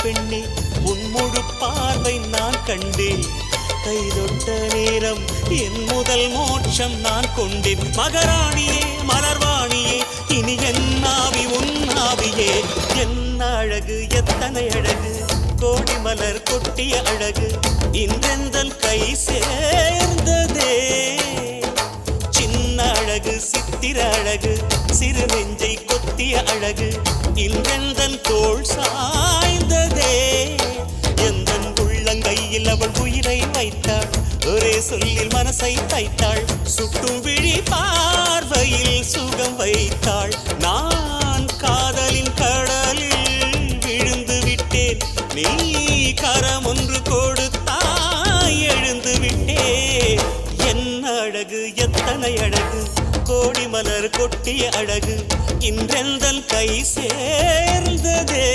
பெண்ணே உன் முழு பார்வை நான் கண்டேன். கைதொட்ட நேரம் என் முதல் மோட்சம் நான் கொண்டேன். மகராணியே மலர்வாணியே இனி என் ஆவி உன் ஆவியே. என்ன அழகு எத்தனை அழகு கோடி மலர் கொட்டிய அழகு இன்றெந்தன் கை சேர்ந்ததே. சின்ன அழகு சித்திர அழகு சிறு நெஞ்சை கொத்திய அழகு இன்றெந்தன் தோள் சாய்ந்ததே. எந்தன் உள்ளங்கையில் அவள் உயிரை வைத்தாள். ஒரே சொல்லில் மனசை தைத்தாள். சுட்டும் விழி பார்வையில் சுகம் வைத்தாள். நான் காதலின் கடலில் விழுந்து விட்டேன். நீ கரம் ஒன்று கொடுத்தாய் எழுந்து விட்டேன். என்ன அழகு எத்தனை அழகு கோடி மலர் கொட்டிய அழகு இன்றெந்தன் கை சேர்ந்ததே.